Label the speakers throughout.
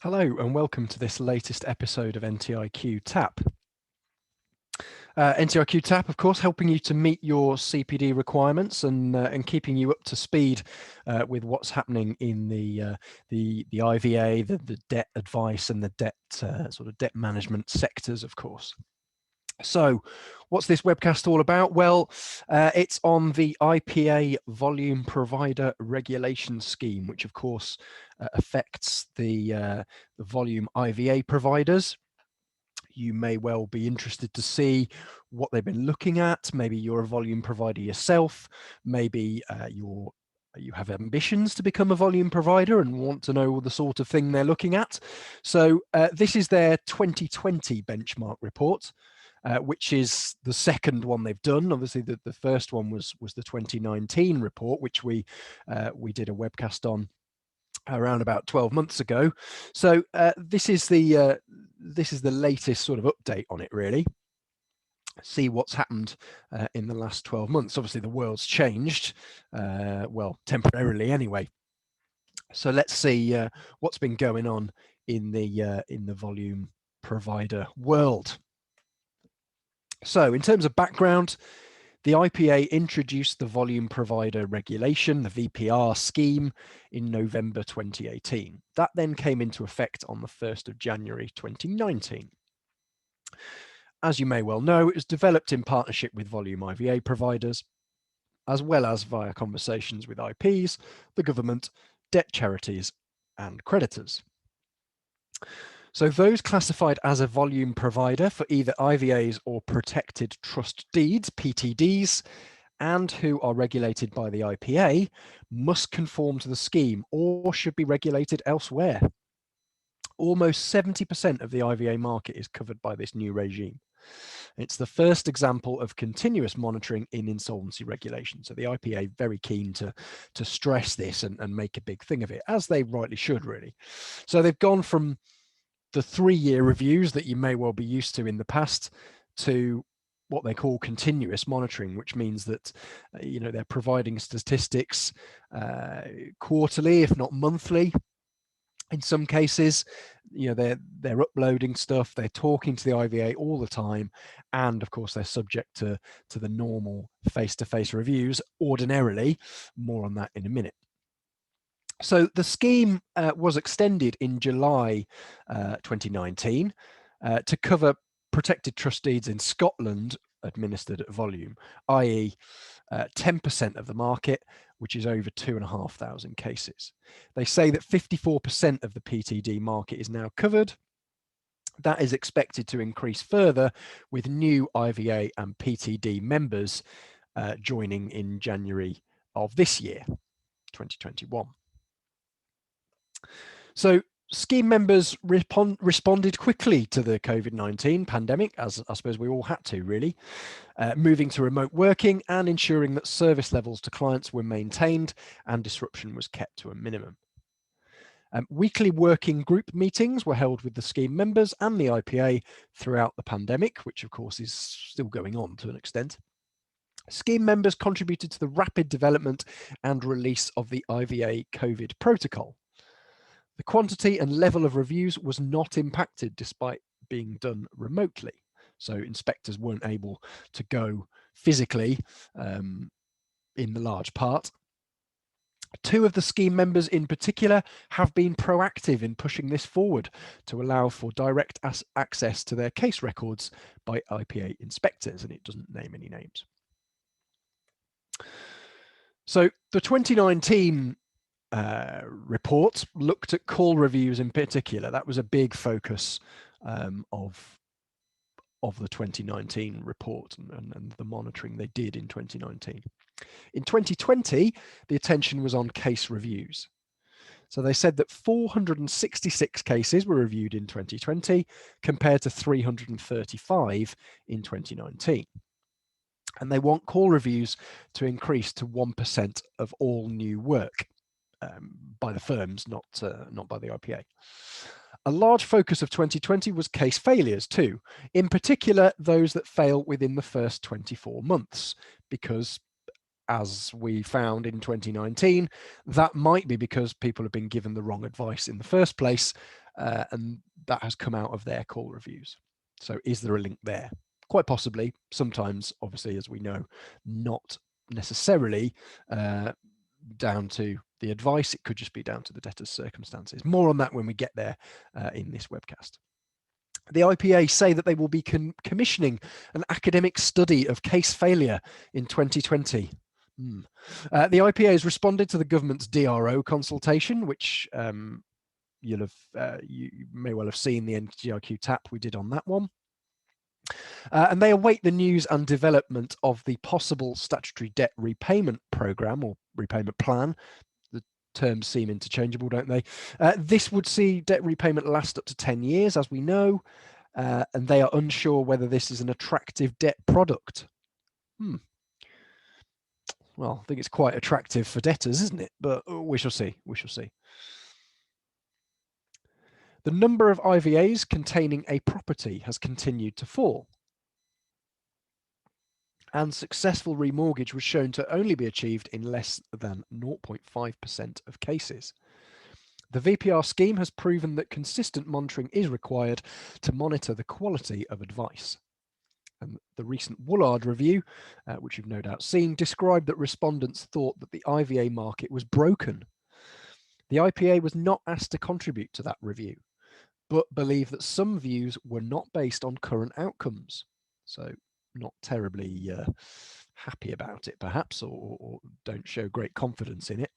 Speaker 1: Hello and welcome to this latest episode of NTIQ TAP. NTIQ TAP, of course, helping you to meet your CPD requirements and keeping you up to speed with what's happening in the IVA, the debt advice, and the debt sort of debt management sectors, of course. So, what's this webcast all about? Well, it's on the IPA volume provider regulation scheme, which of course affects the volume IVA providers. You may well be interested to see what they've been looking at. Maybe you're a volume provider yourself. Maybe you have ambitions to become a volume provider and want to know the sort of thing they're looking at. So this is their 2020 benchmark report. Which is the second one they've done. Obviously, the first one was the 2019 report, which we did a webcast on around about 12 months ago. So this is the latest sort of update on it, really. See what's happened in the last 12 months. Obviously, the world's changed, well, temporarily anyway. So let's see what's been going on in the volume provider world. So in terms of background, the IPA introduced the volume provider regulation, the VPR scheme, in November 2018. That then came into effect on the 1st of January 2019. As you may well know, it was developed in partnership with volume IVA providers, as well as via conversations with IPs, the government, debt charities, and creditors. So those classified as a volume provider for either IVAs or protected trust deeds, PTDs, and who are regulated by the IPA must conform to the scheme or should be regulated elsewhere. Almost 70% of the IVA market is covered by this new regime. It's the first example of continuous monitoring in insolvency regulation. So the IPA very keen to stress this and make a big thing of it, as they rightly should, really. So they've gone from the 3-year reviews that you may well be used to in the past to what they call continuous monitoring, which means that they're providing statistics quarterly, if not monthly. In some cases, they're uploading stuff, they're talking to the IVA all the time, and of course they're subject to the normal face-to-face reviews ordinarily. More on that in a minute. So the scheme was extended in July 2019 to cover protected trust deeds in Scotland administered at volume, i.e. 10% of the market, which is over 2,500 cases. They say that 54% of the PTD market is now covered. That is expected to increase further with new IVA and PTD members joining in January of this year, 2021. So scheme members responded quickly to the COVID-19 pandemic, as I suppose we all had to, really, moving to remote working and ensuring that service levels to clients were maintained and disruption was kept to a minimum. Weekly working group meetings were held with the scheme members and the IPA throughout the pandemic, which of course is still going on to an extent. Scheme members contributed to the rapid development and release of the IVA COVID protocol. The quantity and level of reviews was not impacted despite being done remotely. So inspectors weren't able to go physically in the large part. 2 of the scheme members in particular have been proactive in pushing this forward to allow for direct access to their case records by IPA inspectors, and it doesn't name any names. So the 2019 report looked at call reviews in particular. That was a big focus of the 2019 report and the monitoring they did in 2019. In 2020, the attention was on case reviews. So they said that 466 cases were reviewed in 2020 compared to 335 in 2019. And they want call reviews to increase to 1% of all new work. By the firms, not by the IPA. A large focus of 2020 was case failures too, in particular those that fail within the first 24 months, because as we found in 2019, that might be because people have been given the wrong advice in the first place, and that has come out of their call reviews. So is there a link there? Quite possibly. Sometimes, obviously, as we know, not necessarily down to the advice. It could just be down to the debtor's circumstances. More on that when we get there in this webcast. The IPA say that they will be commissioning an academic study of case failure in 2020. The IPA has responded to the government's DRO consultation, which you may well have seen the NTIQ tap we did on that one. And they await the news and development of the possible statutory debt repayment programme or repayment plan. The terms seem interchangeable, don't they? This would see debt repayment last up to 10 years, as we know, and they are unsure whether this is an attractive debt product. Well, I think it's quite attractive for debtors, isn't it? But we shall see. We shall see. The number of IVAs containing a property has continued to fall, and successful remortgage was shown to only be achieved in less than 0.5% of cases. The VPR scheme has proven that consistent monitoring is required to monitor the quality of advice. And the recent Woolard review, which you've no doubt seen, described that respondents thought that the IVA market was broken. The IPA was not asked to contribute to that review, but believe that some views were not based on current outcomes. So not terribly happy about it, perhaps, or don't show great confidence in it.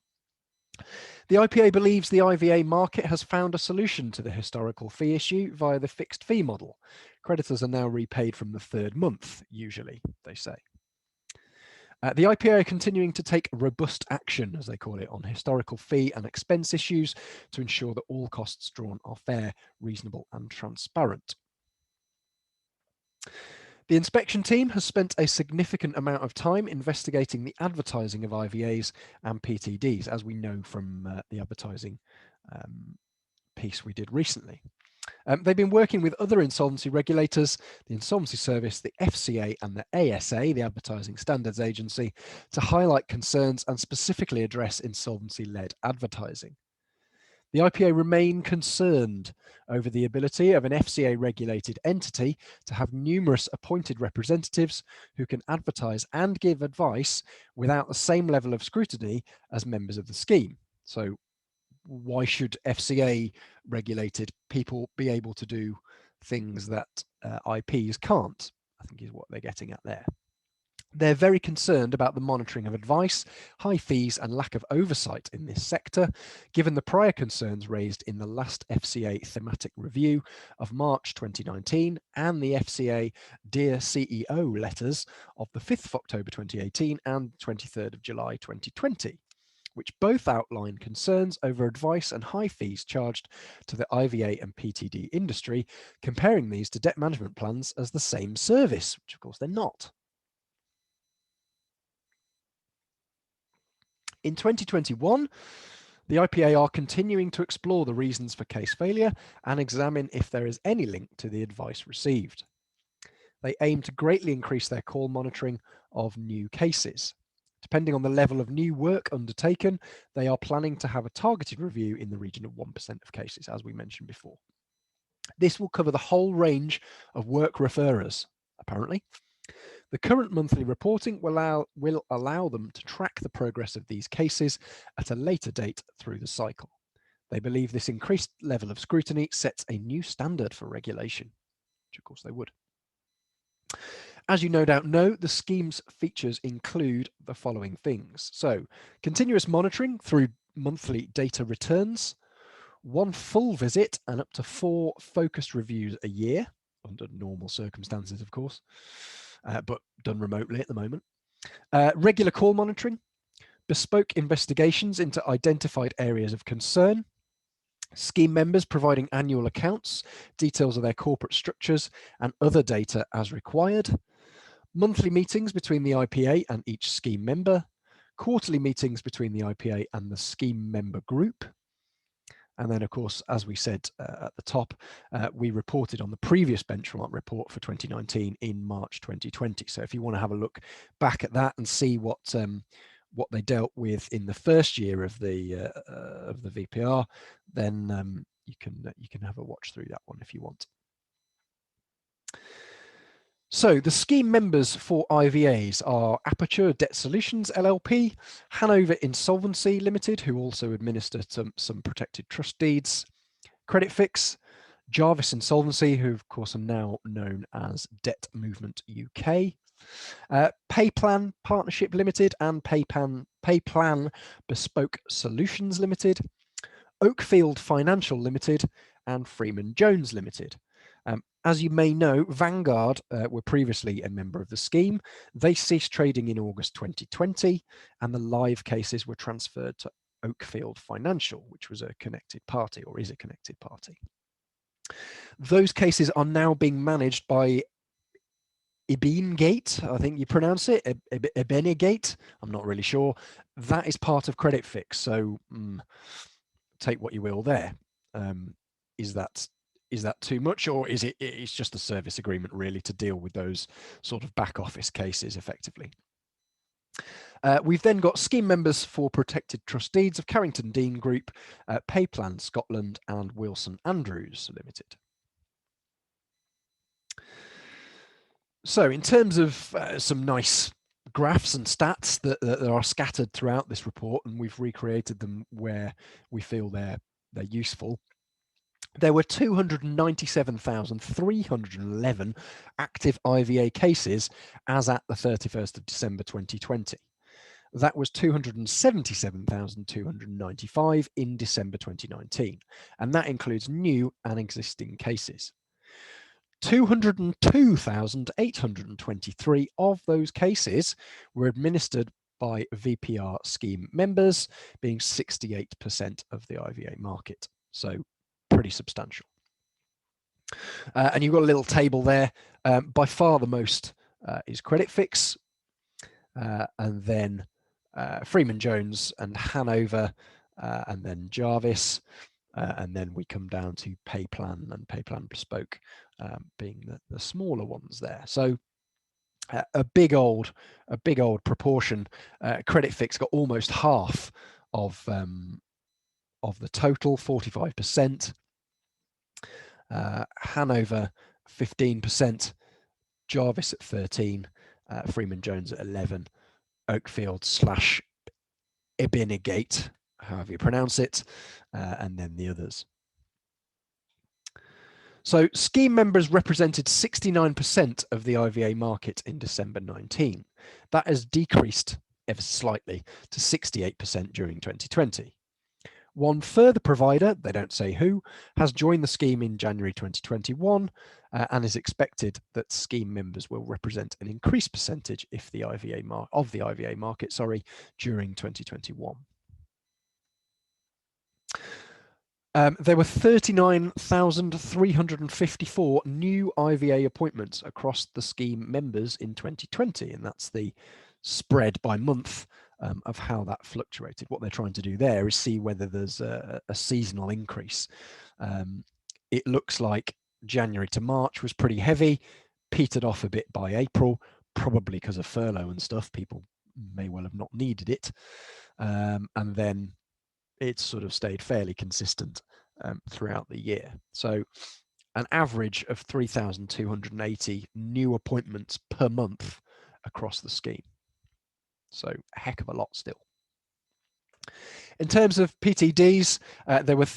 Speaker 1: The IPA believes the IVA market has found a solution to the historical fee issue via the fixed fee model. Creditors are now repaid from the third month, usually, they say. The IPA are continuing to take robust action, as they call it, on historical fee and expense issues to ensure that all costs drawn are fair, reasonable, and transparent. The inspection team has spent a significant amount of time investigating the advertising of IVAs and PTDs, as we know from the advertising piece we did recently. They've been working with other insolvency regulators, the Insolvency Service, the FCA, and the ASA, the Advertising Standards Agency, to highlight concerns and specifically address insolvency-led advertising. The IPA remain concerned over the ability of an FCA-regulated entity to have numerous appointed representatives who can advertise and give advice without the same level of scrutiny as members of the scheme. So why should FCA-regulated people be able to do things that IPs can't, I think is what they're getting at there. They're very concerned about the monitoring of advice, high fees, and lack of oversight in this sector, given the prior concerns raised in the last FCA thematic review of March 2019 and the FCA Dear CEO letters of the 5th of October 2018 and 23rd of July 2020, which both outline concerns over advice and high fees charged to the IVA and PTD industry, comparing these to debt management plans as the same service, which of course they're not. In 2021, the IPA are continuing to explore the reasons for case failure and examine if there is any link to the advice received. They aim to greatly increase their call monitoring of new cases. Depending on the level of new work undertaken, they are planning to have a targeted review in the region of 1% of cases, as we mentioned before. This will cover the whole range of work referrers, apparently. The current monthly reporting will allow them to track the progress of these cases at a later date through the cycle. They believe this increased level of scrutiny sets a new standard for regulation, which of course they would. As you no doubt know, the scheme's features include the following things. So, continuous monitoring through monthly data returns, one full visit and up to 4 focused reviews a year, under normal circumstances, of course, but done remotely at the moment. Regular call monitoring, bespoke investigations into identified areas of concern, scheme members providing annual accounts, details of their corporate structures, and other data as required, monthly meetings between the IPA and each scheme member, quarterly meetings between the IPA and the scheme member group. And then, of course, as we said at the top, we reported on the previous benchmark report for 2019 in March 2020. So if you want to have a look back at that and see what they dealt with in the first year of the VPR, then you can have a watch through that one if you want. So the scheme members for IVAs are Aperture Debt Solutions LLP, Hanover Insolvency Limited, who also administer some protected trust deeds, CreditFix, Jarvis Insolvency, who of course are now known as Debt Movement UK, Payplan Partnership Limited and Payplan Bespoke Solutions Limited, Oakfield Financial Limited, and Freeman Jones Limited. As you may know, Vanguard were previously a member of the scheme. They ceased trading in August 2020, and the live cases were transferred to Oakfield Financial, which was a connected party, or is a connected party. Those cases are now being managed by Ibengate, I think you pronounce it, Ibengate, I'm not really sure. That is part of CreditFix, so take what you will there. Is that too much, or is it's just a service agreement really to deal with those sort of back office cases effectively? We've then got scheme members for protected trust deeds of Carrington Dean Group, Payplan Scotland, and Wilson Andrews Limited. So in terms of some nice graphs and stats that are scattered throughout this report, and we've recreated them where we feel they're useful. There were 297,311 active IVA cases as at the 31st of December 2020. That was 277,295 in December 2019, and that includes new and existing cases. 202,823 of those cases were administered by VPR scheme members, being 68% of the IVA market. So pretty substantial. And you've got a little table there. By far the most is CreditFix, and then Freeman Jones and Hanover, and then Jarvis, and then we come down to Payplan and Payplan Bespoke being the smaller ones there. So a big old proportion. CreditFix got almost half of the total, 45%. Hanover 15%, Jarvis at 13%, Freeman Jones at 11%, Oakfield / Ibengate, however you pronounce it, and then the others. So scheme members represented 69% of the IVA market in December 19. That has decreased ever slightly to 68% during 2020. One further provider, they don't say who, has joined the scheme in January 2021, and is expected that scheme members will represent an increased percentage of the IVA market, during 2021. There were 39,354 new IVA appointments across the scheme members in 2020, and that's the spread by month of how that fluctuated. What they're trying to do there is see whether there's a seasonal increase. It looks like January to March was pretty heavy, petered off a bit by April, probably because of furlough and stuff. People may well have not needed it. And then it's sort of stayed fairly consistent throughout the year. So an average of 3,280 new appointments per month across the scheme. So a heck of a lot still. In terms of PTDs, there were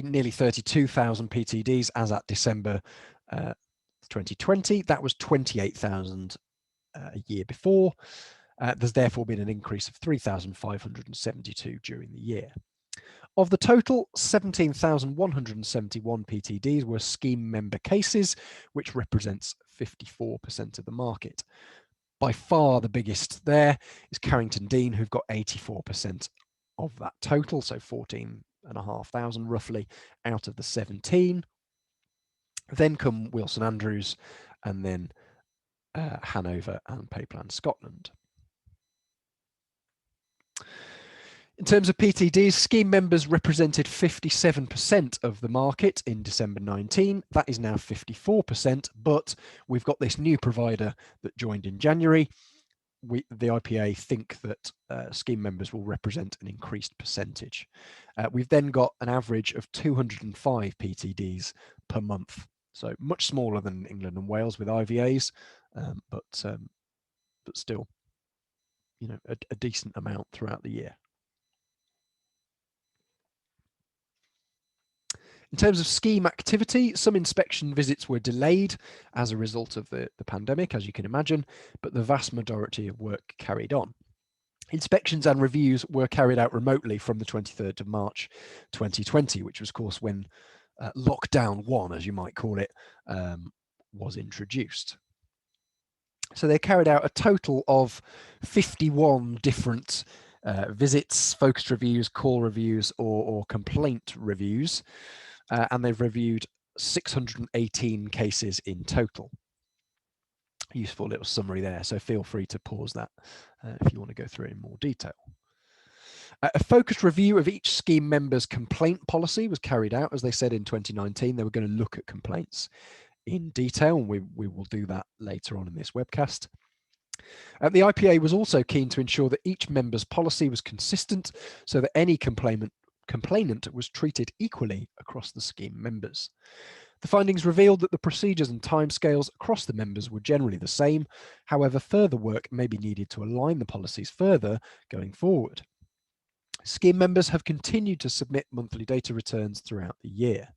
Speaker 1: nearly 32,000 PTDs as at December 2020. That was 28,000 a year before. There's therefore been an increase of 3,572 during the year. Of the total, 17,171 PTDs were scheme member cases, which represents 54% of the market. By far the biggest there is Carrington Dean, who've got 84% of that total, so 14,500 roughly out of the 17. Then come Wilson Andrews, and then Hanover and Payplan Scotland. In terms of PTDs, scheme members represented 57% of the market in December 19. That is now 54%, but we've got this new provider that joined in January. the IPA think that scheme members will represent an increased percentage. We've then got an average of 205 PTDs per month, so much smaller than England and Wales with IVAs, but still, a decent amount throughout the year. In terms of scheme activity, some inspection visits were delayed as a result of the pandemic, as you can imagine, but the vast majority of work carried on. Inspections and reviews were carried out remotely from the 23rd of March 2020, which was, of course, when lockdown 1, as you might call it, was introduced. So they carried out a total of 51 different visits, focused reviews, call reviews, or complaint reviews, and they've reviewed 618 cases in total. Useful little summary there, so feel free to pause that if you want to go through it in more detail. A focused review of each scheme member's complaint policy was carried out. As they said in 2019, they were going to look at complaints in detail, and we will do that later on in this webcast. The IPA was also keen to ensure that each member's policy was consistent so that any complainant was treated equally across the scheme members. The findings revealed that the procedures and timescales across the members were generally the same. However, further work may be needed to align the policies further going forward. Scheme members have continued to submit monthly data returns throughout the year.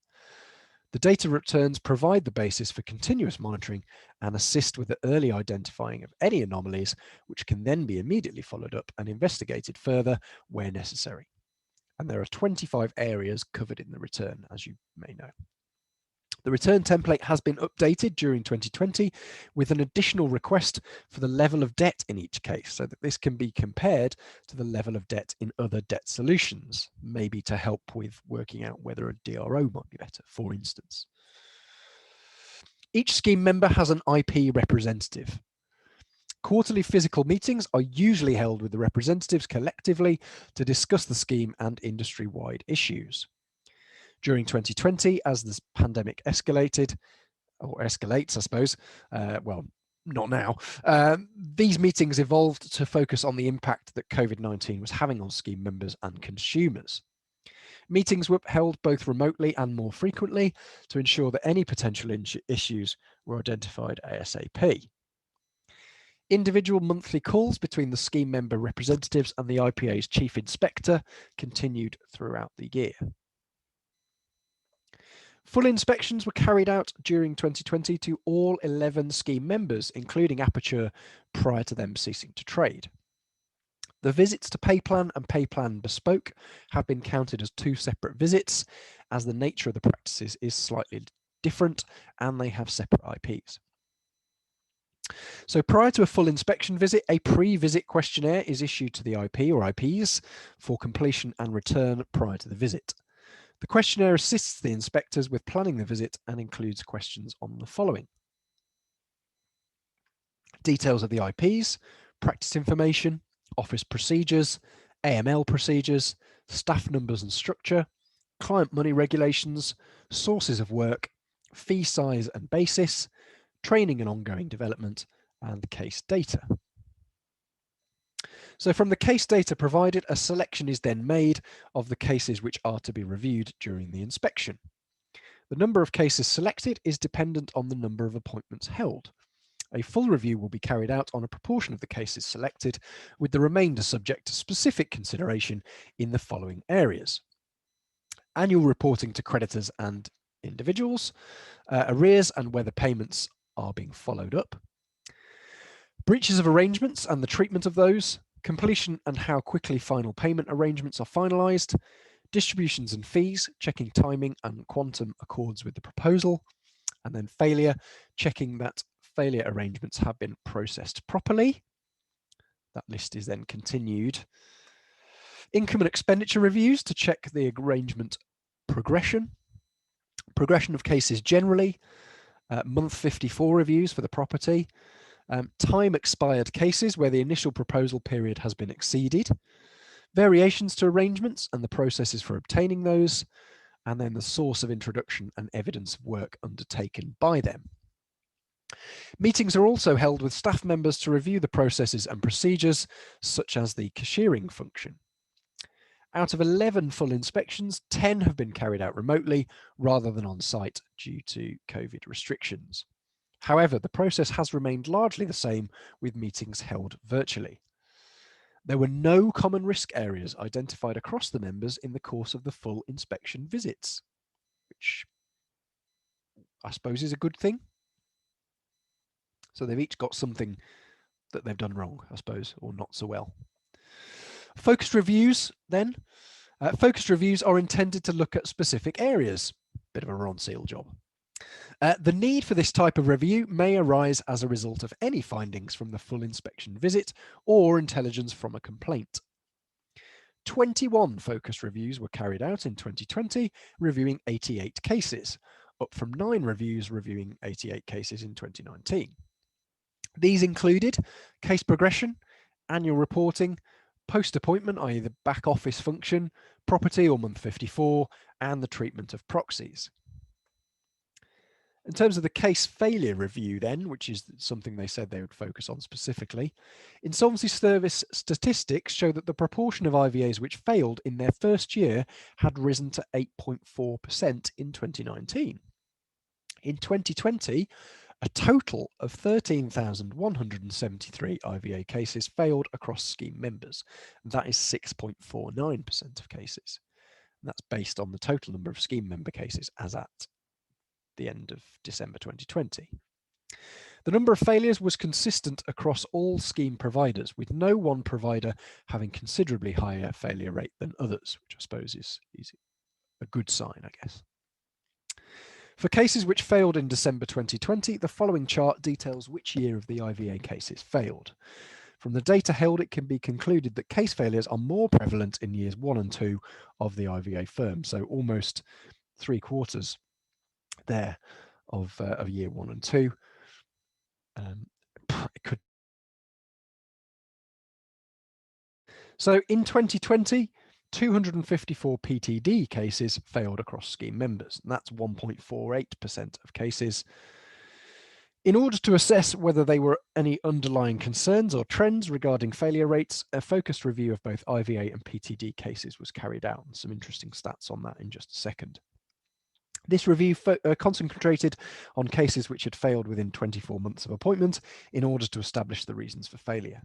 Speaker 1: The data returns provide the basis for continuous monitoring and assist with the early identifying of any anomalies, which can then be immediately followed up and investigated further where necessary. And there are 25 areas covered in the return, as you may know. The return template has been updated during 2020 with an additional request for the level of debt in each case, so that this can be compared to the level of debt in other debt solutions, maybe to help with working out whether a DRO might be better, for instance. Each scheme member has an IP representative. Quarterly physical meetings are usually held with the representatives collectively to discuss the scheme and industry-wide issues. During 2020, as this pandemic escalated, or escalates, I suppose, well, not now, these meetings evolved to focus on the impact that COVID-19 was having on scheme members and consumers. Meetings were held both remotely and more frequently to ensure that any potential issues were identified ASAP. Individual monthly calls between the scheme member representatives and the IPA's chief inspector continued throughout the year. Full inspections were carried out during 2020 to all 11 scheme members, including Aperture, prior to them ceasing to trade. The visits to Payplan and Payplan Bespoke have been counted as 2 separate visits, as the nature of the practices is slightly different and they have separate IPs. So prior to a full inspection visit, a pre-visit questionnaire is issued to the IP or IPs for completion and return prior to the visit. The questionnaire assists the inspectors with planning the visit and includes questions on the following: details of the IPs, practice information, office procedures, AML procedures, staff numbers and structure, client money regulations, sources of work, fee size and basis, training and ongoing development, and case data. So from the case data provided, a selection is then made of the cases which are to be reviewed during the inspection. The number of cases selected is dependent on the number of appointments held. A full review will be carried out on a proportion of the cases selected, with the remainder subject to specific consideration in the following areas: annual reporting to creditors and individuals, arrears and whether payments are being followed up, breaches of arrangements and the treatment of those, completion and how quickly final payment arrangements are finalised, distributions and fees, checking timing and quantum accords with the proposal, and then failure, checking that failure arrangements have been processed properly. That list is then continued. Income and expenditure reviews to check the arrangement progression of cases generally, month 54 reviews for the property, time expired cases where the initial proposal period has been exceeded, variations to arrangements and the processes for obtaining those, and then the source of introduction and evidence of work undertaken by them. Meetings are also held with staff members to review the processes and procedures, such as the cashiering function. Out of 11 full inspections, 10 have been carried out remotely rather than on site due to COVID restrictions. However, the process has remained largely the same with meetings held virtually. There were no common risk areas identified across the members in the course of the full inspection visits, which I suppose is a good thing. So they've each got something that they've done wrong, I suppose, or not so well. Focused reviews, then. Focused reviews are intended to look at specific areas. Bit of a Ron Seal job. The need for this type of review may arise as a result of any findings from the full inspection visit or intelligence from a complaint. 21 focus reviews were carried out in 2020, reviewing 88 cases, up from 9 reviews reviewing 88 cases in 2019. These included case progression, annual reporting, post-appointment, i.e. the back office function, property or month 54, and the treatment of proxies. In terms of the case failure review then, which is something they said they would focus on specifically, Insolvency Service statistics show that the proportion of IVAs which failed in their first year had risen to 8.4% in 2019. In 2020, a total of 13,173 IVA cases failed across scheme members. That is 6.49% of cases. And that's based on the total number of scheme member cases as at the end of December 2020. The number of failures was consistent across all scheme providers, with no one provider having considerably higher failure rate than others, which I suppose is a good sign, I guess. For cases which failed in December 2020, the following chart details which year of the IVA cases failed. From the data held, it can be concluded that case failures are more prevalent in years 1 and 2 of the IVA firm, so almost 3/4 there of year 1 and 2. It could. So in 2020, 254 PTD cases failed across scheme members, and that's 1.48% of cases. In order to assess whether there were any underlying concerns or trends regarding failure rates, a focused review of both IVA and PTD cases was carried out. Some interesting stats on that in just a second. This review concentrated on cases which had failed within 24 months of appointment in order to establish the reasons for failure.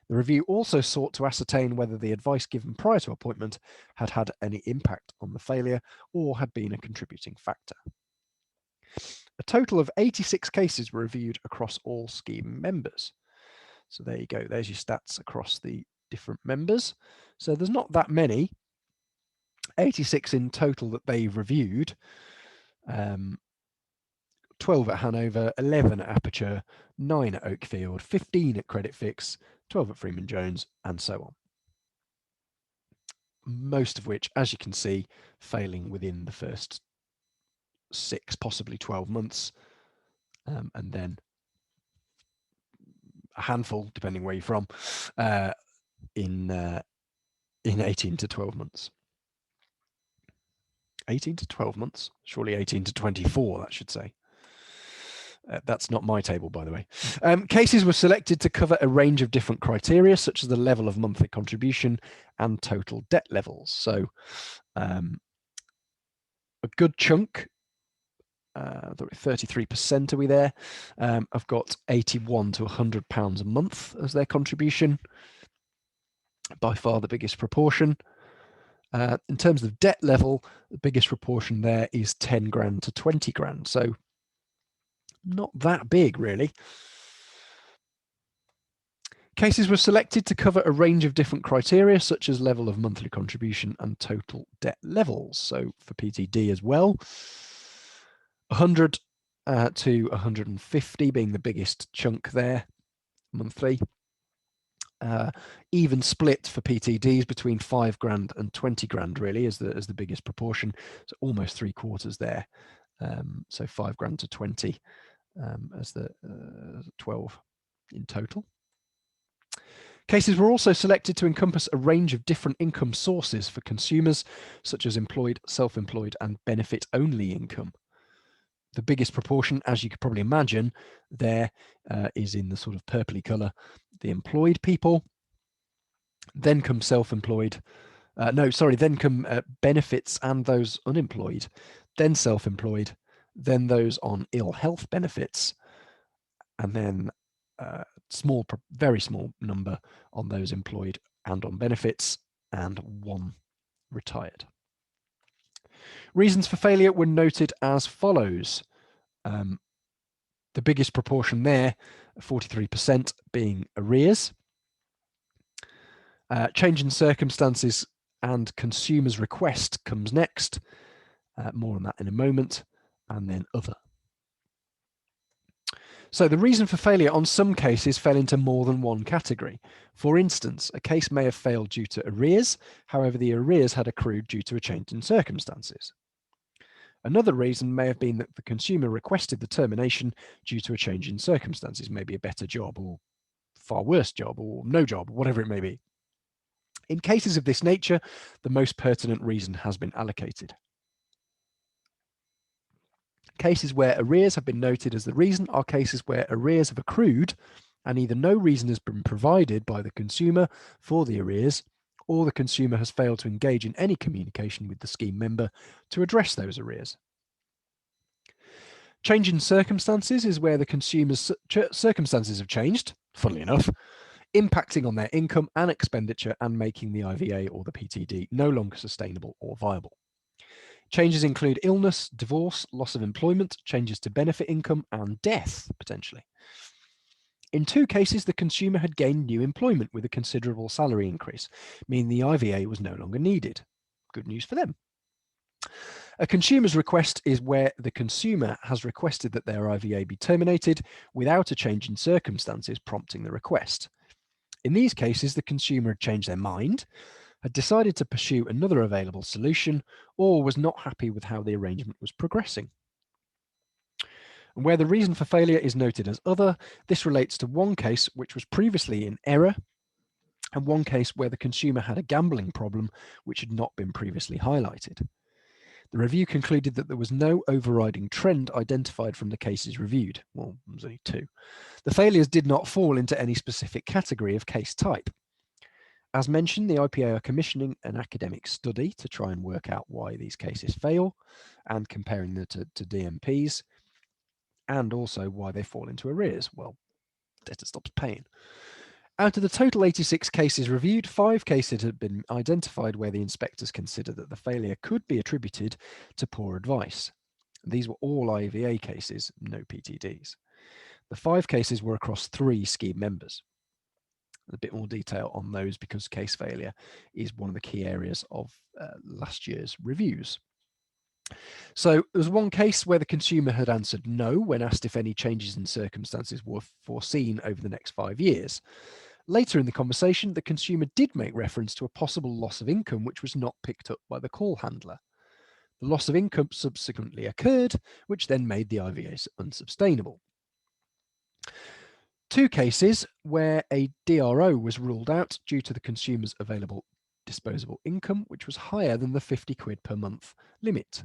Speaker 1: The review also sought to ascertain whether the advice given prior to appointment had had any impact on the failure or had been a contributing factor. A total of 86 cases were reviewed across all scheme members. So there you go, there's your stats across the different members. So there's not that many, 86 in total that they've reviewed. 12 at Hanover, 11 at Aperture, 9 at Oakfield, 15 at Credit Fix, 12 at Freeman Jones, and so on. Most of which, as you can see, failing within the first 6, possibly 12 months, and then a handful, depending where you're from, in 18 to 12 months. 18 to 12 months? Surely 18 to 24, that should say. That's not my table, by the way. Cases were selected to cover a range of different criteria, such as the level of monthly contribution and total debt levels. So a good chunk, 33% are we there, I've got £81 to £100 a month as their contribution, by far the biggest proportion. In terms of debt level, the biggest proportion there is 10 grand to 20 grand. So not that big, really. Cases were selected to cover a range of different criteria, such as level of monthly contribution and total debt levels. So for PTD as well, 100 to 150 being the biggest chunk there monthly. Even split for PTDs between 5 grand and 20 grand really as the biggest proportion. So almost 3/4 there. So 5 grand to 20 as the 12 in total. Cases were also selected to encompass a range of different income sources for consumers, such as employed, self-employed, and benefit-only income. The biggest proportion, as you could probably imagine, there is in the sort of purpley colour, the employed people. Then come self-employed. Then come benefits and those unemployed. Then self-employed. Then those on ill health benefits. And then very small number on those employed and on benefits, and one retired. Reasons for failure were noted as follows. The biggest proportion there, 43%, being arrears. Change in circumstances and consumer's request comes next. More on that in a moment. And then other. So the reason for failure on some cases fell into more than one category. For instance, a case may have failed due to arrears. However, the arrears had accrued due to a change in circumstances. Another reason may have been that the consumer requested the termination due to a change in circumstances, maybe a better job or far worse job or no job, whatever it may be. In cases of this nature, the most pertinent reason has been allocated. Cases where arrears have been noted as the reason are cases where arrears have accrued and either no reason has been provided by the consumer for the arrears, or the consumer has failed to engage in any communication with the scheme member to address those arrears. Change in circumstances is where the consumer's circumstances have changed, funnily enough, impacting on their income and expenditure and making the IVA or the PTD no longer sustainable or viable. Changes include illness, divorce, loss of employment, changes to benefit income, and death, potentially. In 2 cases, the consumer had gained new employment with a considerable salary increase, meaning the IVA was no longer needed. Good news for them. A consumer's request is where the consumer has requested that their IVA be terminated without a change in circumstances prompting the request. In these cases, the consumer had changed their mind, had decided to pursue another available solution, or was not happy with how the arrangement was progressing. And where the reason for failure is noted as other, this relates to one case which was previously in error, and one case where the consumer had a gambling problem which had not been previously highlighted. The review concluded that there was no overriding trend identified from the cases reviewed. Well, there was only 2. The failures did not fall into any specific category of case type. As mentioned, the IPA are commissioning an academic study to try and work out why these cases fail and comparing them to DMPs, and also why they fall into arrears. Well, debtor stops paying. Out of the total 86 cases reviewed, 5 cases had been identified where the inspectors considered that the failure could be attributed to poor advice. These were all IVA cases, no PTDs. The 5 cases were across 3 scheme members. A bit more detail on those because case failure is one of the key areas of last year's reviews. So there was one case where the consumer had answered no when asked if any changes in circumstances were foreseen over the next 5 years. Later in the conversation, the consumer did make reference to a possible loss of income which was not picked up by the call handler. The loss of income subsequently occurred, which then made the IVA unsustainable. 2 cases where a DRO was ruled out due to the consumer's available disposable income, which was higher than the £50 per month limit.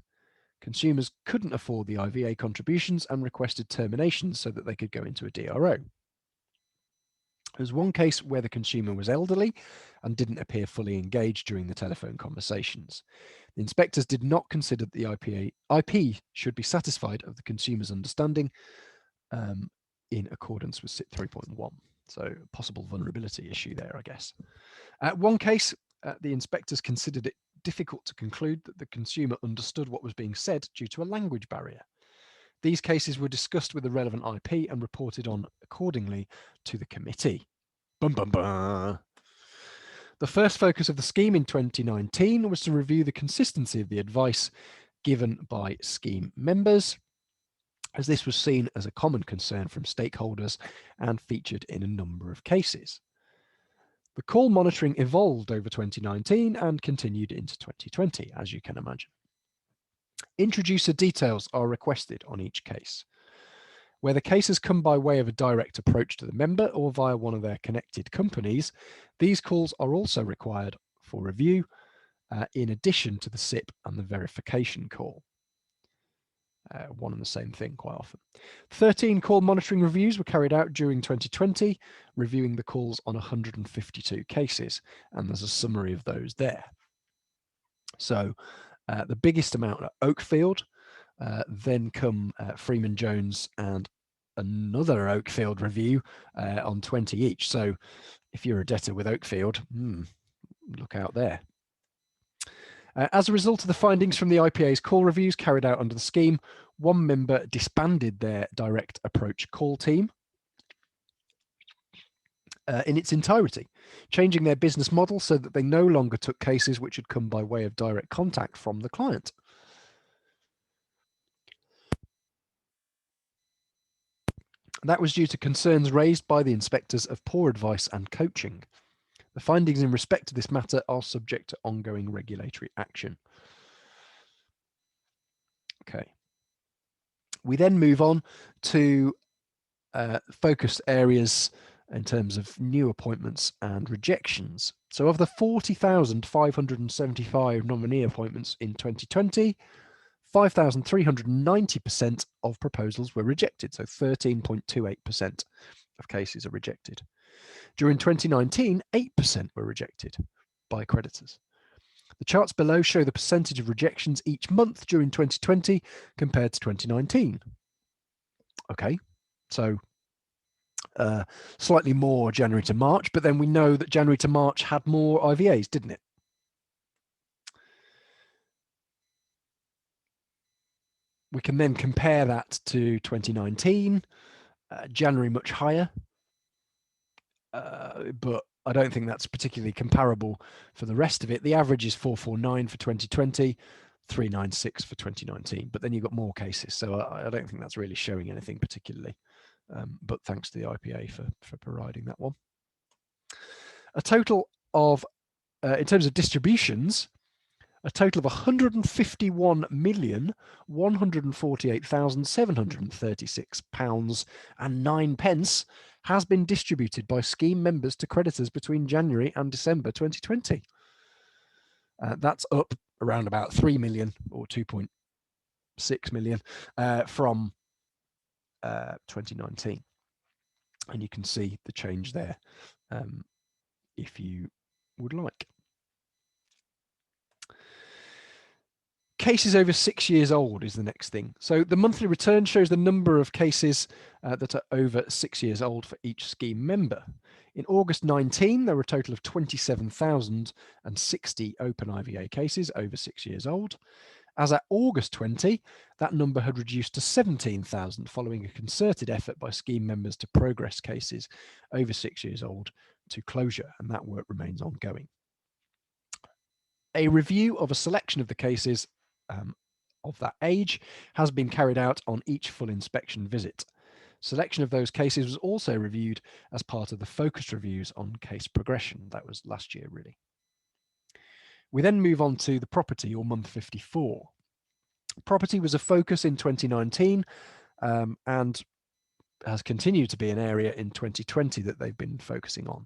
Speaker 1: Consumers couldn't afford the IVA contributions and requested termination so that they could go into a DRO. There was one case where the consumer was elderly and didn't appear fully engaged during the telephone conversations. The inspectors did not consider that the IP should be satisfied of the consumer's understanding in accordance with SIP 3.1. So possible vulnerability issue there, I guess. One case, the inspectors considered it difficult to conclude that the consumer understood what was being said due to a language barrier. These cases were discussed with the relevant IP and reported on accordingly to the committee. Bum, bum, bum. The first focus of the scheme in 2019 was to review the consistency of the advice given by scheme members, as this was seen as a common concern from stakeholders and featured in a number of cases. The call monitoring evolved over 2019 and continued into 2020, as you can imagine. Introducer details are requested on each case. Where the cases come by way of a direct approach to the member or via one of their connected companies, these calls are also required for review, in addition to the SIP and the verification call. one and the same thing quite often. 13 call monitoring reviews were carried out during 2020, reviewing the calls on 152 cases, and there's a summary of those there. So the biggest amount at Oakfield, then come Freeman Jones and another Oakfield review on 20 each. So if you're a debtor with Oakfield, look out there. As a result of the findings from the IPA's call reviews carried out under the scheme, one member disbanded their direct approach call team in its entirety, changing their business model so that they no longer took cases which had come by way of direct contact from the client. That was due to concerns raised by the inspectors of poor advice and coaching. The findings in respect to this matter are subject to ongoing regulatory action. Okay. We then move on to focus areas in terms of new appointments and rejections. So of the 40,575 nominee appointments in 2020, 5,390% of proposals were rejected, so 13.28% of cases are rejected. During 2019, 8% were rejected by creditors. The charts below show the percentage of rejections each month during 2020 compared to 2019. Okay, so slightly more January to March, but then we know that January to March had more IVAs, didn't it? We can then compare that to 2019, January much higher, but I don't think that's particularly comparable for the rest of it. The average is 449 for 2020, 396 for 2019, but then you've got more cases. So I don't think that's really showing anything particularly, but thanks to the IPA for providing that one. A total of, in terms of distributions, a total of £151,148,736.09 has been distributed by scheme members to creditors between January and December 2020. That's up around about 3 million or 2.6 million from 2019. And you can see the change there if you would like. Cases over 6 years old is the next thing. So the monthly return shows the number of cases that are over 6 years old for each scheme member. In August 19, there were a total of 27,060 open IVA cases over 6 years old. As at August 20, that number had reduced to 17,000 following a concerted effort by scheme members to progress cases over 6 years old to closure, and that work remains ongoing. A review of a selection of the cases of that age has been carried out on each full inspection visit. Selection of those cases was also reviewed as part of the focus reviews on case progression. That was last year, really. We then move on to the property, or month 54. Property was a focus in 2019 and has continued to be an area in 2020 that they've been focusing on.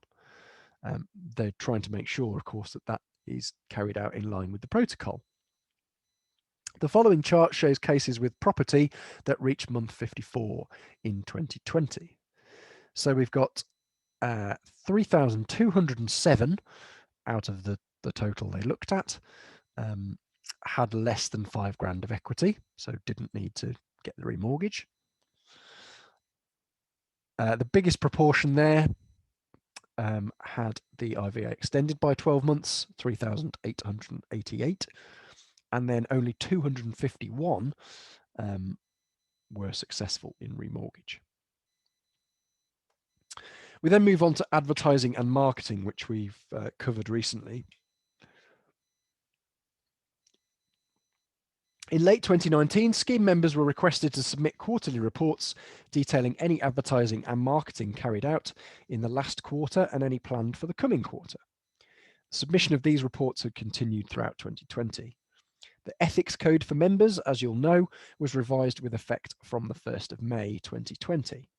Speaker 1: They're trying to make sure, of course, that that is carried out in line with the protocol. The following chart shows cases with property that reached month 54 in 2020. So we've got 3,207 out of the total they looked at had less than £5,000 of equity, so didn't need to get the remortgage. The biggest proportion there had the IVA extended by 12 months, 3,888. And then only 251 were successful in remortgage. We then move on to advertising and marketing, which we've covered recently. In late 2019, scheme members were requested to submit quarterly reports detailing any advertising and marketing carried out in the last quarter and any planned for the coming quarter. Submission of these reports had continued throughout 2020. The ethics code for members, as you'll know, was revised with effect from the 1st of May 2020.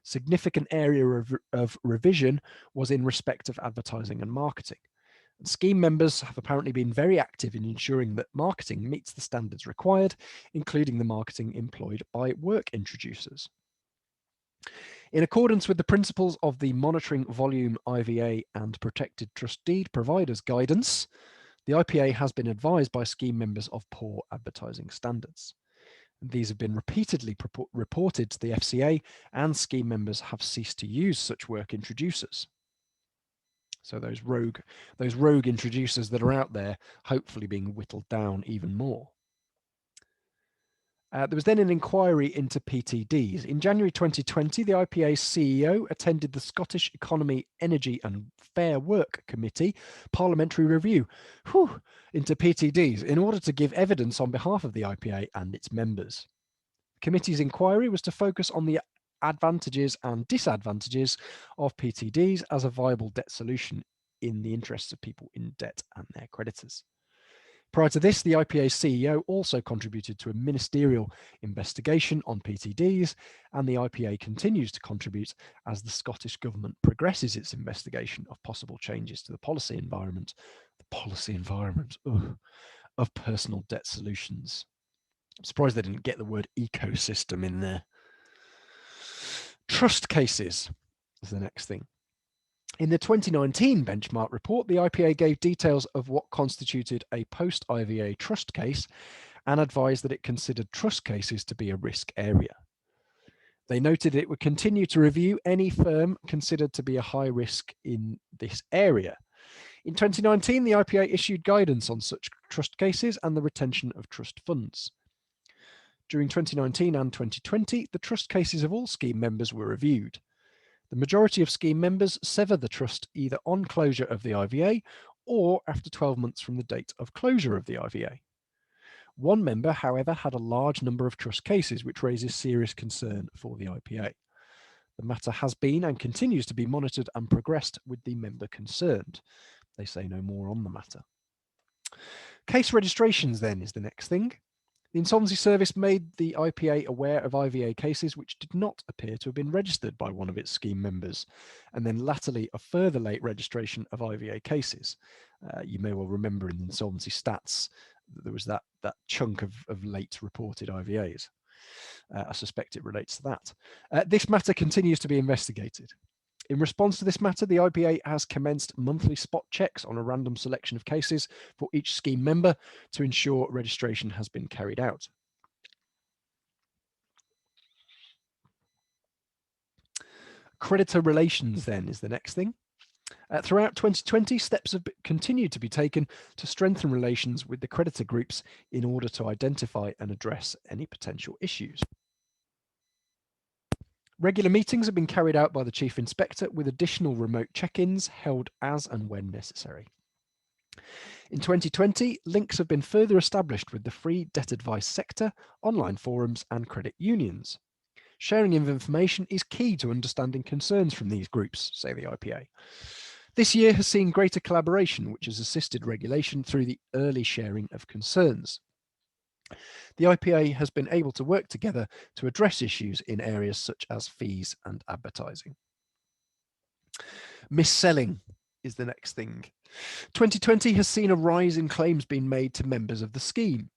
Speaker 1: Significant area of revision was in respect of advertising and marketing. And scheme members have apparently been very active in ensuring that marketing meets the standards required, including the marketing employed by work introducers. In accordance with the principles of the Monitoring Volume IVA and Protected Trust Deed Providers Guidance, the IPA has been advised by scheme members of poor advertising standards. These have been repeatedly reported to the FCA, and scheme members have ceased to use such work introducers. So those rogue introducers that are out there, hopefully being whittled down even more. There was then an inquiry into PTDs. In January 2020, the IPA's CEO attended the Scottish Economy, Energy and Fair Work Committee parliamentary review into PTDs in order to give evidence on behalf of the IPA and its members. The committee's inquiry was to focus on the advantages and disadvantages of PTDs as a viable debt solution in the interests of people in debt and their creditors. Prior to this, the IPA's CEO also contributed to a ministerial investigation on PTDs, and the IPA continues to contribute as the Scottish Government progresses its investigation of possible changes to the policy environment of personal debt solutions. I'm surprised they didn't get the word ecosystem in there. Trust cases is the next thing. In the 2019 benchmark report, the IPA gave details of what constituted a post-IVA trust case and advised that it considered trust cases to be a risk area. They noted it would continue to review any firm considered to be a high risk in this area. In 2019, the IPA issued guidance on such trust cases and the retention of trust funds. During 2019 and 2020, the trust cases of all scheme members were reviewed. The majority of scheme members sever the trust either on closure of the IVA or after 12 months from the date of closure of the IVA. One member, however, had a large number of trust cases, which raises serious concern for the IPA. The matter has been and continues to be monitored and progressed with the member concerned. They say no more on the matter. Case registrations then is the next thing. The Insolvency Service made the IPA aware of IVA cases which did not appear to have been registered by one of its scheme members, and then latterly a further late registration of IVA cases. You may well remember in the insolvency stats that there was that chunk of late reported IVAs. I suspect it relates to that. This matter continues to be investigated. In response to this matter, the IPA has commenced monthly spot checks on a random selection of cases for each scheme member to ensure registration has been carried out. Creditor Relations then is the next thing. Throughout 2020, steps have continued to be taken to strengthen relations with the creditor groups in order to identify and address any potential issues. Regular meetings have been carried out by the Chief Inspector with additional remote check-ins held as and when necessary. In 2020, links have been further established with the free debt advice sector, online forums and credit unions. Sharing of information is key to understanding concerns from these groups, say the IPA. This year has seen greater collaboration, which has assisted regulation through the early sharing of concerns. The IPA has been able to work together to address issues in areas such as fees and advertising. Mis-selling is the next thing. 2020 has seen a rise in claims being made to members of the scheme.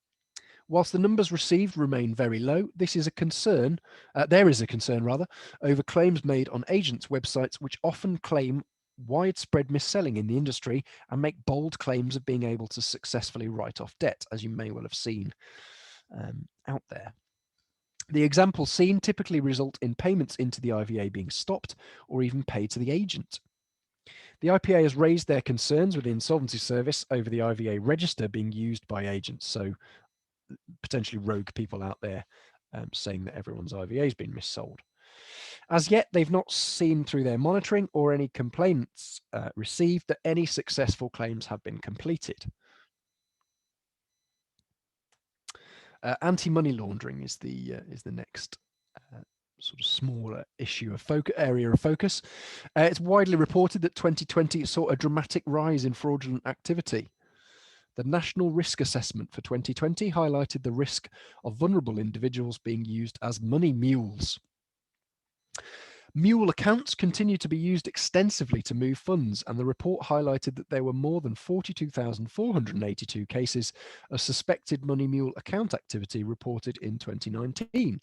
Speaker 1: Whilst the numbers received remain very low, there is a concern over claims made on agents' websites which often claim widespread mis-selling in the industry and make bold claims of being able to successfully write off debt, as you may well have seen out there. The examples seen typically result in payments into the IVA being stopped or even paid to the agent. The IPA has raised their concerns with the Insolvency Service over the IVA register being used by agents, so potentially rogue people out there saying that everyone's IVA has been missold. As yet, they've not seen through their monitoring or any complaints received that any successful claims have been completed. Anti-money laundering is the next sort of smaller area of focus. It's widely reported that 2020 saw a dramatic rise in fraudulent activity. The National Risk Assessment for 2020 highlighted the risk of vulnerable individuals being used as money mules. Mule accounts continue to be used extensively to move funds, and the report highlighted that there were more than 42,482 cases of suspected money mule account activity reported in 2019.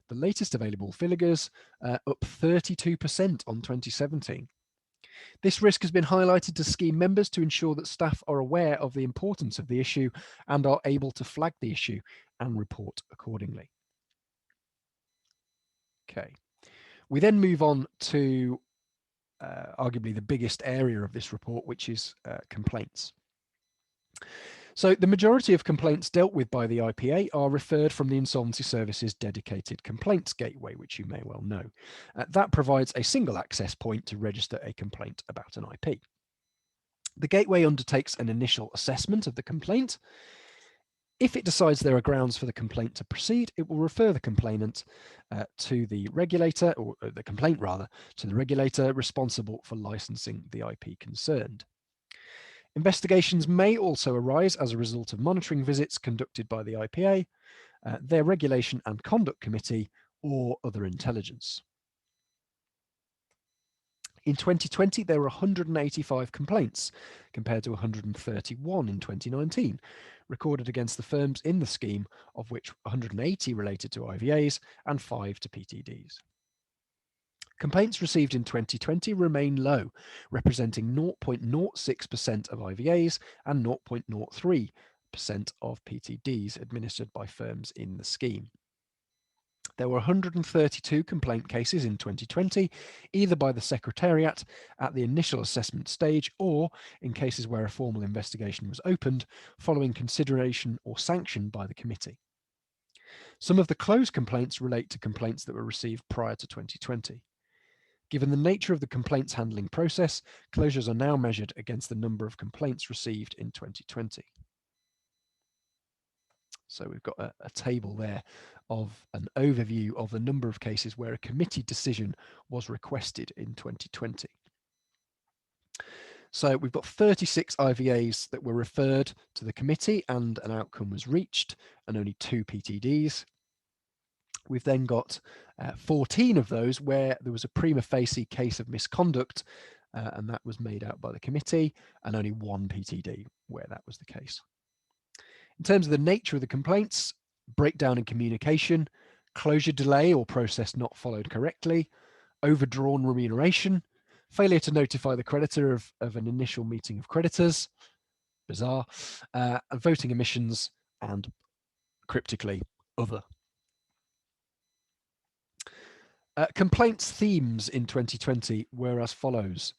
Speaker 1: The latest available figures up 32% on 2017. This risk has been highlighted to scheme members to ensure that staff are aware of the importance of the issue and are able to flag the issue and report accordingly. Okay. We then move on to arguably the biggest area of this report, which is complaints. So the majority of complaints dealt with by the IPA are referred from the Insolvency Service's dedicated complaints gateway, which you may well know. That provides a single access point to register a complaint about an IP. The gateway undertakes an initial assessment of the complaint. If it decides there are grounds for the complaint to proceed, it will refer the complainant to the regulator, or the complaint rather, to the regulator responsible for licensing the IP concerned. Investigations may also arise as a result of monitoring visits conducted by the IPA, their Regulation and Conduct Committee, or other intelligence. In 2020, there were 185 complaints, compared to 131 in 2019, recorded against the firms in the scheme, of which 180 related to IVAs and 5 to PTDs. Complaints received in 2020 remain low, representing 0.06% of IVAs and 0.03% of PTDs administered by firms in the scheme. There were 132 complaint cases in 2020, either by the Secretariat at the initial assessment stage or in cases where a formal investigation was opened following consideration or sanction by the committee. Some of the closed complaints relate to complaints that were received prior to 2020. Given the nature of the complaints handling process, closures are now measured against the number of complaints received in 2020. So we've got a table there of an overview of the number of cases where a committee decision was requested in 2020. So we've got 36 IVAs that were referred to the committee and an outcome was reached, and only 2 PTDs. We've then got 14 of those where there was a prima facie case of misconduct, and that was made out by the committee, and only 1 PTD where that was the case. In terms of the nature of the complaints, breakdown in communication, closure delay or process not followed correctly, overdrawn remuneration, failure to notify the creditor of an initial meeting of creditors, bizarre, voting omissions, and cryptically, other. Complaints themes in 2020 were as follows.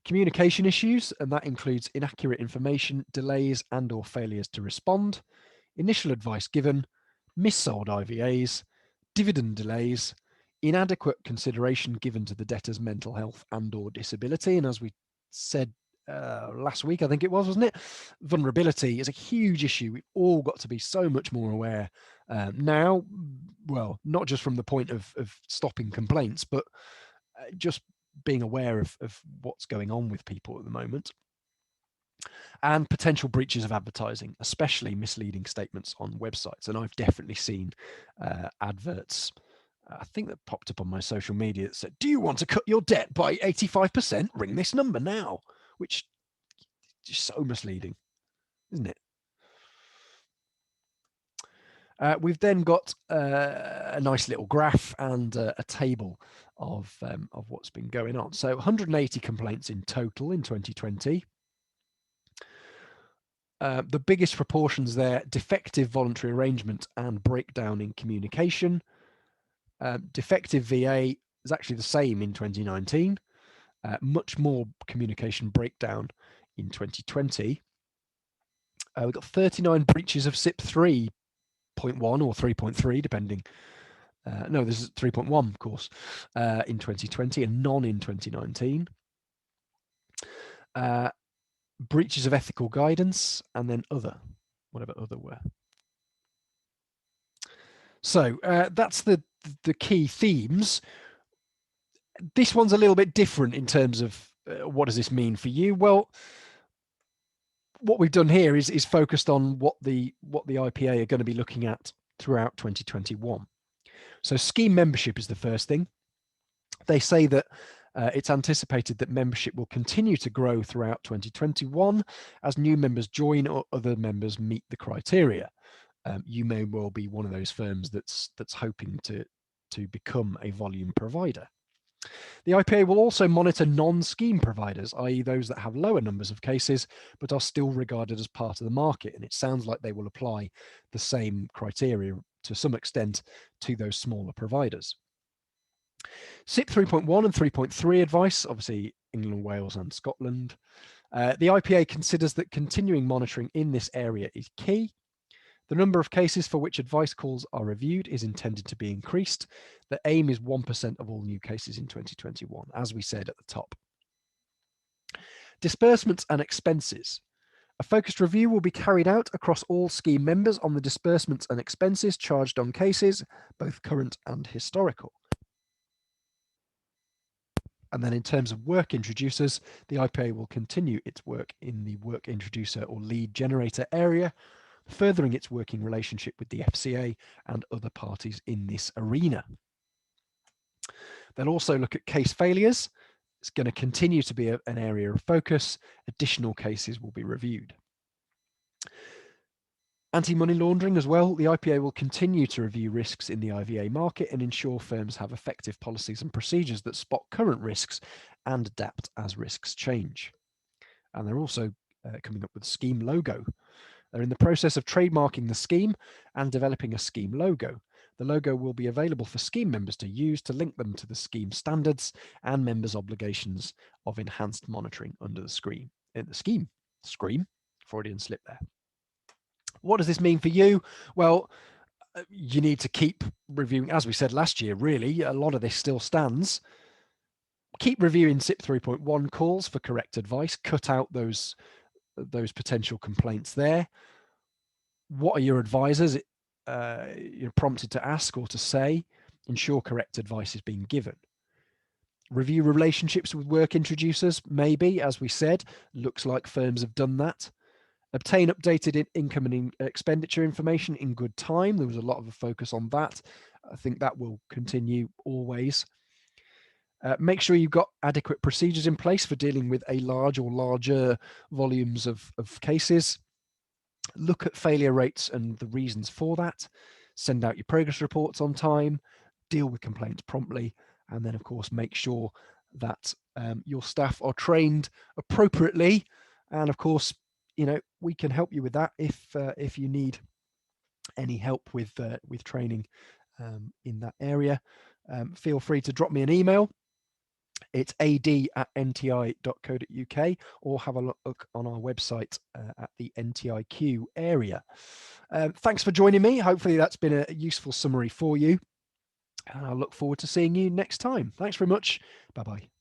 Speaker 1: Communication issues, and that includes inaccurate information, delays and or failures to respond, initial advice given, missold IVAs, dividend delays, inadequate consideration given to the debtor's mental health and or disability. And as we said last week, I think it was, wasn't it? Vulnerability is a huge issue. We've all got to be so much more aware now, well, not just from the point of stopping complaints, but just being aware of what's going on with people at the moment, and potential breaches of advertising, especially misleading statements on websites. And I've definitely seen adverts, I think that popped up on my social media that said, do you want to cut your debt by 85%? Ring this number now, which is so misleading, isn't it? We've then got a nice little graph and a table of what's been going on. So 180 complaints in total in 2020. The biggest proportions there, defective voluntary arrangement and breakdown in communication. Defective VA is actually the same in 2019. Much more communication breakdown in 2020. We've got 39 breaches of SIP 3.1 or 3.3, depending. No, this is 3.1, of course, in 2020 and none in 2019. Breaches of ethical guidance, and then other, whatever other were. So that's the key themes. This one's a little bit different in terms of what does this mean for you? Well, what we've done here is focused on what the IPA are going to be looking at throughout 2021. So scheme membership is the first thing. They say that it's anticipated that membership will continue to grow throughout 2021 as new members join or other members meet the criteria. You may well be one of those firms that's hoping to become a volume provider. The IPA will also monitor non-scheme providers, i.e. those that have lower numbers of cases but are still regarded as part of the market. And it sounds like they will apply the same criteria to some extent to those smaller providers. SIP 3.1 and 3.3 advice, obviously England, Wales and Scotland. The IPA considers that continuing monitoring in this area is key. The number of cases for which advice calls are reviewed is intended to be increased. The aim is 1% of all new cases in 2021, as we said at the top. Disbursements and expenses. A focused review will be carried out across all scheme members on the disbursements and expenses charged on cases, both current and historical. And then in terms of work introducers, the IPA will continue its work in the work introducer or lead generator area, furthering its working relationship with the FCA and other parties in this arena. They'll also look at case failures. It's going to continue to be an area of focus. Additional cases will be reviewed. Anti-money laundering as well. The IPA will continue to review risks in the IVA market and ensure firms have effective policies and procedures that spot current risks and adapt as risks change. And they're also coming up with a scheme logo. They're in the process of trademarking the scheme and developing a scheme logo. The logo will be available for scheme members to use to link them to the scheme standards and members' obligations of enhanced monitoring under the scheme. Freudian slip there. What does this mean for you? Well, you need to keep reviewing, as we said last year, really, a lot of this still stands. Keep reviewing SIP 3.1 calls for correct advice. Cut out those potential complaints there. What are your advisors you're prompted to ask or to say? Ensure correct advice is being given. Review relationships with work introducers, maybe, as we said. Looks like firms have done that. Obtain updated income and expenditure information in good time. There was a lot of a focus on that. I think that will continue always. Make sure you've got adequate procedures in place for dealing with a large or larger volumes of cases. Look at failure rates and the reasons for that. Send out your progress reports on time. Deal with complaints promptly. And then, of course, make sure that your staff are trained appropriately. And, of course, we can help you with that if you need any help with training in that area. Feel free to drop me an email. It's ad@nti.co.uk or have a look on our website at the NTIQ area. Thanks for joining me. Hopefully that's been a useful summary for you. And I look forward to seeing you next time. Thanks very much. Bye-bye.